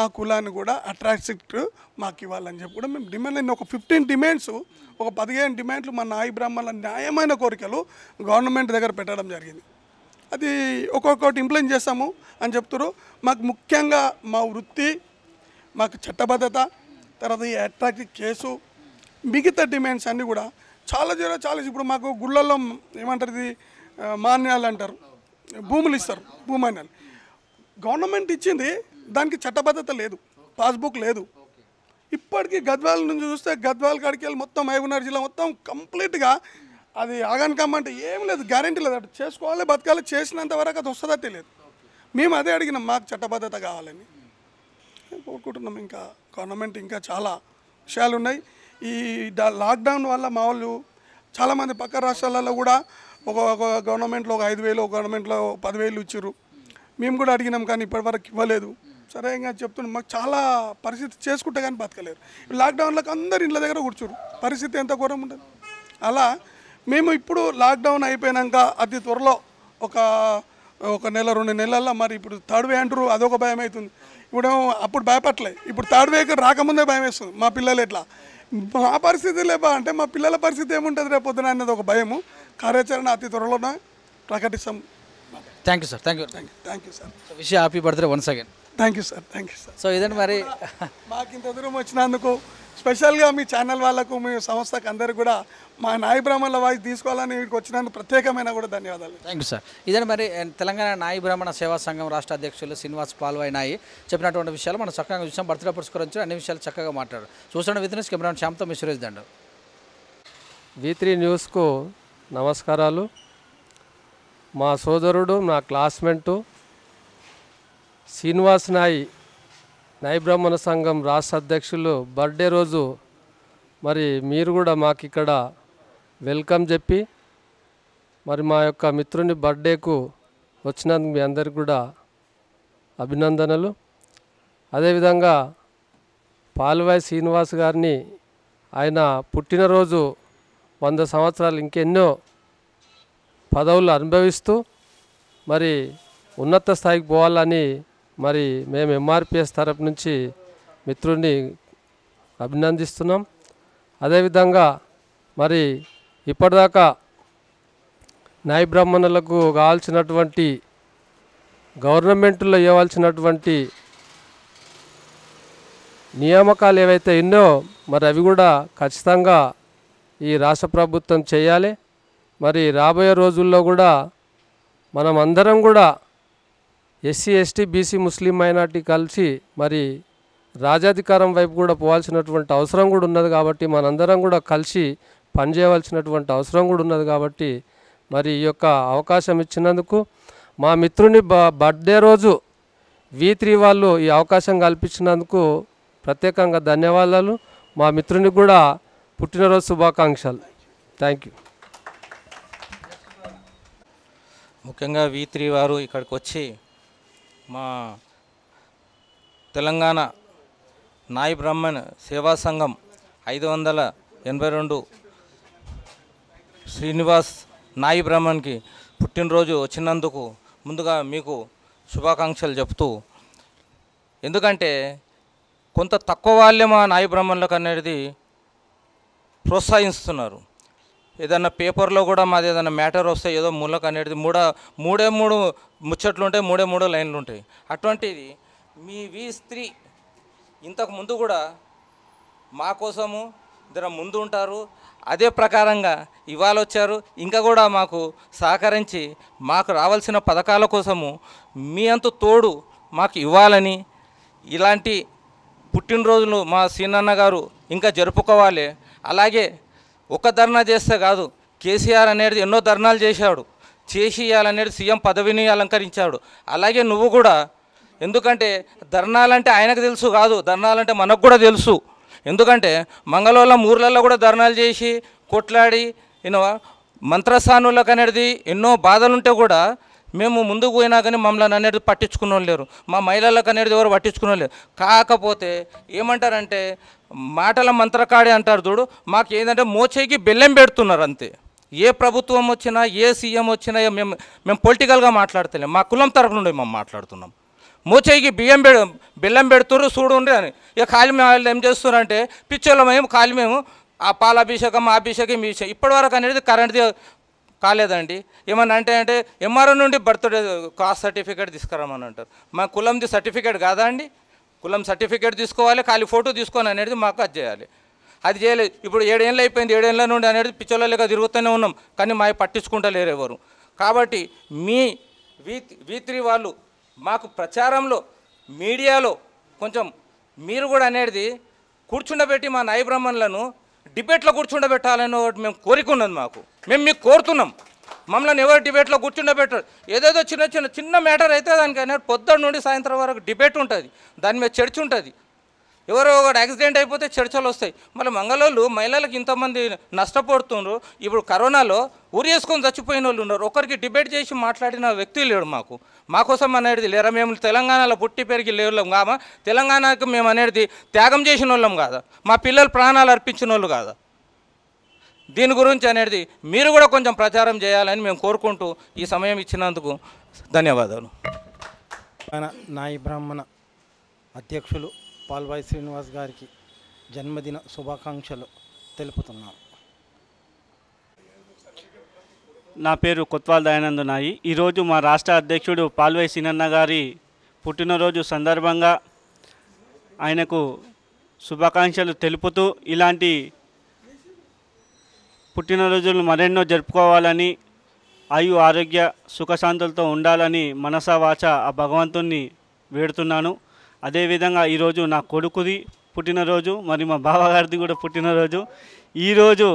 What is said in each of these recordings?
ఆ కులాన్ని కూడా అట్రాక్ట్ మాకు ఇవ్వాలని చెప్పి కూడా మేము డిమాండ్ ఒక 15 డిమాండ్స్ ఒక 15 డిమాండ్లు మా నాయి బ్రాహ్మణుల న్యాయమైన కోరికలు గవర్నమెంట్ దగ్గర పెట్టడం జరిగింది. అది ఒక్కొక్కటి ఇంప్లిమెంట్ చేస్తాము అని చెప్తారు. మాకు ముఖ్యంగా మా వృత్తి, మాకు చట్టబద్ధత, తర్వాత ఈ అట్రాక్టివ్ కేసు, మిగతా డిమాండ్స్ అన్నీ కూడా చాలా ఇప్పుడు మాకు గుళ్ళల్లో ఏమంటారు ఇది మాన్యాలు అంటారు, భూములు ఇస్తారు, భూమాన్యాలు గవర్నమెంట్ ఇచ్చింది, దానికి చట్టబద్ధత లేదు, పాస్బుక్ లేదు. ఇప్పటికీ గద్వాల నుంచి చూస్తే గద్వాల కాడికి వెళ్ళి మొత్తం మహబూబ్నగర్ జిల్లా మొత్తం కంప్లీట్గా అది ఆగాన్ కమ్మంటే ఏం లేదు, గ్యారెంటీ లేదు. అటు చేసుకోవాలి, బతకాలి, చేసినంత వరకు అది వస్తుందట్టే లేదు. మేము అదే అడిగినాం, మాకు చట్టబద్ధత కావాలని కోరుకుంటున్నాం. ఇంకా గవర్నమెంట్ ఇంకా చాలా విషయాలు ఉన్నాయి. ఈ లాక్డౌన్ వల్ల మా వాళ్ళు చాలామంది పక్క రాష్ట్రాలలో కూడా ఒక గవర్నమెంట్లో ఒక 5,000, ఒక గవర్నమెంట్లో 10,000 ఇచ్చారు. మేము కూడా అడిగినాం కానీ ఇప్పటివరకు ఇవ్వలేదు. సరే ఇంకా చెప్తున్నాం, మాకు చాలా పరిస్థితి చేసుకుంటే కానీ బతకలేరు. లాక్డౌన్లకు అందరు ఇంట్లో దగ్గర కూర్చోరు, పరిస్థితి ఎంత ఘోరం ఉంటుంది. అలా మేము ఇప్పుడు లాక్డౌన్ అయిపోయాక అతి త్వరలో ఒక నెల 2 నెలల్లో మరి ఇప్పుడు థర్డ్ వే అంటారు, అదొక భయం అవుతుంది. ఇప్పుడు అప్పుడు భయపడలే, ఇప్పుడు థర్డ్ వేకి రాకముందే భయం వేస్తుంది. మా పిల్లలు ఎట్లా, మా పరిస్థితి లేవా అంటే మా పిల్లల పరిస్థితి ఏముంటుంది రేపు పొద్దున అనేది ఒక భయము. కార్యాచరణ అతి త్వరలోనే ప్రకటిస్తాం. Thank you sir. Thank you sir. Wish happy birthday once again. Thank you sir. So ఇదండి మరి మాకు ఇంత దూరం వచ్చినందుకు స్పెషల్గా మీ ఛానల్ వాళ్ళకు, మీ సంస్థకు అందరికీ కూడా మా నాయి బ్రాహ్మణుల వాయిస్ తీసుకోవాలని వీటికి వచ్చినందుకు ప్రత్యేకమైన కూడా ధన్యవాదాలు. Thank you sir. ఇదండి మరి తెలంగాణ నాయి బ్రాహ్మణ సేవా సంఘం రాష్ట్ర అధ్యక్షులు శ్రీనివాస్ పాల్వాయి నాయి చెప్పినటువంటి విషయాలు మనం చక్కగా చూసాం. బర్త్డే పురస్కరించి అన్ని విషయాలు చక్కగా మాట్లాడారు. చూసిన విత్ కెమెరా శ్యామ్తో మీ సురేష్ దండ. V3 న్యూస్కు నమస్కారాలు. మా సోదరుడు, నా క్లాస్మేటు శ్రీనివాస్ నాయి బ్రాహ్మణ సంఘం రాష్ట్ర అధ్యక్షులు బర్త్డే రోజు మరి మీరు కూడా మాకు ఇక్కడ వెల్కమ్ చెప్పి మరి మా యొక్క మిత్రుని బర్త్డేకు వచ్చినందుకు మీ అందరికి కూడా అభినందనలు. అదేవిధంగా పాల్వాయి శ్రీనివాస్ గారిని ఆయన పుట్టినరోజు 100 సంవత్సరాలు ఇంకెన్నో పదవులు అనుభవిస్తూ మరి ఉన్నత స్థాయికి పోవాలని మరి మేము MRPS తరపు నుంచి మిత్రుడిని అభినందిస్తున్నాం. అదేవిధంగా మరి ఇప్పటిదాకా నాయి బ్రాహ్మణులకు కావాల్సినటువంటి గవర్నమెంట్లో ఇవ్వాల్సినటువంటి నియామకాలు ఏవైతే ఎన్నో మరి అవి కూడా ఖచ్చితంగా ఈ రాష్ట్ర ప్రభుత్వం చేయాలి. మరి రాబోయే రోజుల్లో కూడా మనం అందరం కూడా SC, ST, BC, ముస్లిం మైనార్టీ కలిసి మరి రాజాధికారం వైపు కూడా పోవాల్సినటువంటి అవసరం కూడా ఉన్నది. కాబట్టి మనందరం కూడా కలిసి పనిచేయవలసినటువంటి అవసరం కూడా ఉన్నది. కాబట్టి మరి ఈ యొక్క అవకాశం ఇచ్చినందుకు మా మిత్రుని బర్త్డే రోజు V3 వాళ్ళు ఈ అవకాశం కల్పించినందుకు ప్రత్యేకంగా ధన్యవాదాలు. మా మిత్రునికి కూడా పుట్టినరోజు శుభాకాంక్షలు. Thank you. ముఖ్యంగా V3 వారు ఇక్కడికి వచ్చి మా తెలంగాణ నాయి బ్రాహ్మణ్ సేవా సంఘం 582 శ్రీనివాస్ నాయి బ్రాహ్మణ్కి పుట్టినరోజు వచ్చినందుకు ముందుగా మీకు శుభాకాంక్షలు చెప్తూ, ఎందుకంటే కొంత తక్కువ వాళ్ళే మా నాయి బ్రాహ్మణులకు అనేది ప్రోత్సహిస్తున్నారు. ఏదన్నా పేపర్లో కూడా మాది ఏదైనా మ్యాటర్ వస్తే ఏదో మూలకు అనేది మూడే ముచ్చట్లు ఉంటాయి, 3 లైన్లు ఉంటాయి. అటువంటిది మీ V3 ఇంతకు ముందు కూడా మా కోసము జర ముందు ఉంటారు. అదే ప్రకారంగా ఇవాళ వచ్చారు. ఇంకా కూడా మాకు సహకరించి మాకు రావాల్సిన పథకాల కోసము మీ అంత తోడు మాకు ఇవ్వాలని, ఇలాంటి పుట్టినరోజులు మా సీనన్న గారు ఇంకా జరుపుకోవాలి. అలాగే ఒక ధర్నా చేస్తే కాదు, కేసీఆర్ అనేది ఎన్నో ధర్నాలు చేసి ఇవ్వాలనేది సీఎం పదవిని అలంకరించాడు. అలాగే నువ్వు కూడా, ఎందుకంటే ధర్నాలంటే ఆయనకు తెలుసు కాదు, ధర్నాలంటే మనకు కూడా తెలుసు. ఎందుకంటే మంగళవారం ఊర్లలో కూడా ధర్నాలు చేసి కొట్లాడి మంత్రస్థానులకు అనేది ఎన్నో బాధలుంటే కూడా మేము ముందుకు పోయినా కానీ మమ్మల్ని అనేది పట్టించుకున్న లేరు. మా మహిళలకు అనేది ఎవరు పట్టించుకున్న లేరు. కాకపోతే ఏమంటారంటే మాటల మంత్రకాడి అంటారు చూడు, మాకు ఏంటంటే మోచేకి బెల్లం పెడుతున్నారు అంతే. ఏ ప్రభుత్వం వచ్చినా, ఏ సీఎం వచ్చినా మేము పొలిటికల్గా మాట్లాడతలేం. మా కులం తరఫు నుండి మేము మాట్లాడుతున్నాం. మోచేయికి బెల్లం పెడుతుర్రు చూడుండ్రి అని. ఇక ఖాళీ వాళ్ళు ఏం చేస్తున్నారంటే పిచ్చోళ్ళం మేము ఖాళీ మేము ఆ పాలాభిషేకం అభిషేకం ఈ విషయం ఇప్పటివరకు అనేది కరెంట్ది కాలేదండి. ఏమన్నా అంటే ఎంఆర్ఓ నుండి బర్త్డే కాస్ట్ సర్టిఫికేట్ తీసుకురామని అంటారు. మా కులంది సర్టిఫికేట్ కాదా అండి? కులం సర్టిఫికేట్ తీసుకోవాలి, ఖాళీ ఫోటో తీసుకొని అనేది మాకు అది చేయాలి. అది చేయలేదు. ఇప్పుడు 7 ఏళ్ళు అయిపోయింది, 7 ఏళ్ళ నుండి అనేది పిచ్చోళ్ళ లెక్క తిరుగుతూనే ఉన్నాం, కానీ మా పట్టించుకుంటలేరు ఎవరు. కాబట్టి మీ V3 వాళ్ళు మాకు ప్రచారంలో మీడియాలో కొంచెం మీరు కూడా అనేది కూర్చుండబెట్టి మా నాయి బ్రాహ్మణులను డిబేట్లో కూర్చుండబెట్టాలని ఒకటి మేము కోరికున్నది మాకు. మేము మీకు కోరుతున్నాం, మమ్మల్ని ఎవరు డిబేట్లో కూర్చుండబెట్టారు. ఏదేదో చిన్న మ్యాటర్ అయితే దానికి అనేది పొద్దున్న నుండి సాయంత్రం వరకు డిబేట్ ఉంటుంది, దాని మీద చర్చ ఉంటుంది. ఎవరో ఒకటి యాక్సిడెంట్ అయిపోతే చర్చలు వస్తాయి. మళ్ళీ మంగళోళ్ళు మహిళలకు ఇంతమంది నష్టపోతున్నారు. ఇప్పుడు కరోనాలో ఊరి వేసుకొని చచ్చిపోయిన వాళ్ళు ఉన్నారు. ఒకరికి డిబేట్ చేసి మాట్లాడిన వ్యక్తి లేడు మాకోసం అనేది లేరా? మేము తెలంగాణలో పుట్టి పెరిగి లేవులం కామా? తెలంగాణకు మేము అనేది త్యాగం చేసిన వాళ్ళం కాదా? మా పిల్లలు ప్రాణాలు అర్పించిన వాళ్ళు కాదా? దీని గురించి అనేది మీరు కూడా కొంచెం ప్రచారం చేయాలని మేము కోరుకుంటూ ఈ సమయం ఇచ్చినందుకు ధన్యవాదాలు. నాయి బ్రాహ్మణ అధ్యక్షులు పాల్వాయి శ్రీనివాస్ గారికి జన్మదిన శుభాకాంక్షలు తెలుపుతున్నాను. నా పేరు కొత్వాల్ దయానంద్ నాయి. ఈరోజు మా రాష్ట్ర అధ్యక్షుడు పాల్వాయి సీనన్న గారి పుట్టినరోజు సందర్భంగా ఆయనకు శుభాకాంక్షలు తెలుపుతూ ఇలాంటి పుట్టినరోజులు మరెన్నో జరుపుకోవాలని, ఆయు ఆరోగ్య సుఖశాంతులతో ఉండాలని మనసా వాచ ఆ భగవంతుణ్ణి వేడుతున్నాను. అదేవిధంగా ఈరోజు నా కొడుకుది పుట్టినరోజు, మరి మా బావగారిది కూడా పుట్టినరోజు, ఈరోజు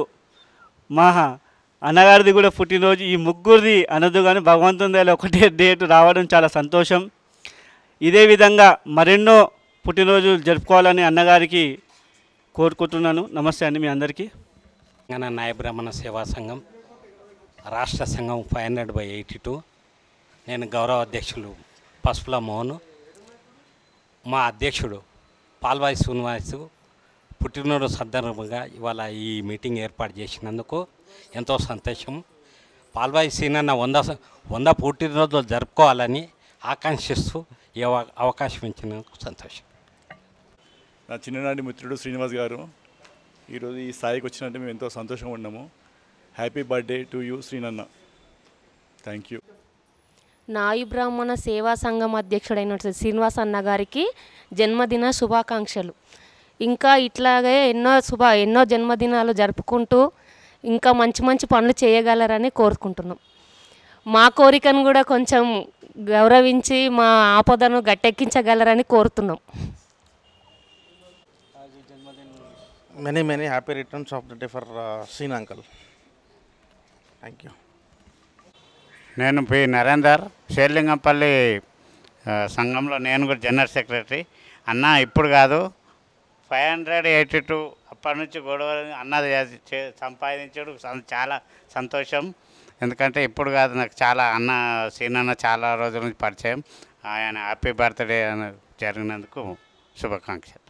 మా అన్నగారిది కూడా పుట్టినరోజు. ఈ ముగ్గురిది అనదు కానీ భగవంతుని దయలో ఒకటే డేట్ రావడం చాలా సంతోషం. ఇదే విధంగా మరెన్నో పుట్టినరోజు జరుపుకోవాలని అన్నగారికి కోరుకుంటున్నాను. నమస్తే అండి మీ అందరికీ. తెలంగాణ నాయ బ్రాహ్మణ సేవా సంఘం రాష్ట్ర సంఘం 500/82. నేను గౌరవ అధ్యక్షులు పసుపుల మోహన్. మా అధ్యక్షుడు పాల్వాయి శ్రీనివాస్ పుట్టినరోజు సందర్భంగా ఇవాళ ఈ మీటింగ్ ఏర్పాటు చేసినందుకు ఎంతో సంతోషం. పాల్వాయి సీనన్న 100 పుట్టినరోజులు జరుపుకోవాలని ఆకాంక్షిస్తూ ఈ అవకాశం ఇచ్చినందుకు సంతోషం. నా చిన్ననాటి మిత్రుడు శ్రీనివాస్ గారు ఈరోజు ఈ స్థాయికి వచ్చినట్టు మేము ఎంతో సంతోషంగా ఉన్నాము. హ్యాపీ బర్త్డే టు యూ శ్రీనన్న. Thank you. నాయి బ్రాహ్మణ సేవా సంఘం అధ్యక్షుడైన శ్రీనివాస్ అన్న గారికి జన్మదిన శుభాకాంక్షలు. ఇంకా ఇట్లాగే ఎన్నో జన్మదినాలు జరుపుకుంటూ ఇంకా మంచి మంచి పనులు చేయగలరని కోరుకుంటున్నాం. మా కోరికను కూడా కొంచెం గౌరవించి మా ఆపదను గట్టెక్కించగలరని కోరుతున్నాం. many happy returns of the day for Seen uncle. Thank you. నేను పి నరేందర్, షేర్లింగంపల్లి సంఘంలో నేను కూడా జనరల్ సెక్రటరీ. అన్న ఇప్పుడు కాదు 582 అప్పటి నుంచి గొడవ అన్నది సంపాదించడం చాలా సంతోషం. ఎందుకంటే ఇప్పుడు కాదు, నాకు చాలా సీనన్న చాలా రోజుల నుంచి పరిచయం. ఆయన హ్యాపీ బర్త్డే జరిగినందుకు శుభాకాంక్షలు.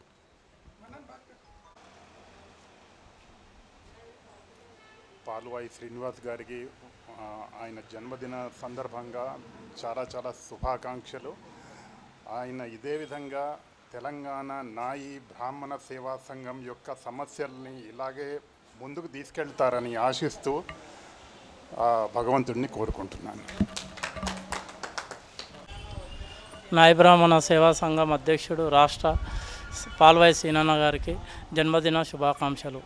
పాల్వాయి శ్రీనివాస్ గారికి ఆయన జన్మదిన సందర్భంగా చాలా శుభాకాంక్షలు. ఆయన ఇదే విధంగా తెలంగాణ నాయి బ్రాహ్మణ సేవా సంఘం యొక్క సమస్యల్ని ఇలాగే ముందుకు తీసుకెళ్తారని ఆశిస్తూ భగవంతుడిని కోరుకుంటున్నాను. నాయి బ్రాహ్మణ సేవా సంఘం అధ్యక్షుడు రాష్ట్ర పాల్వాయి సీనన్న గారికి జన్మదిన శుభాకాంక్షలు.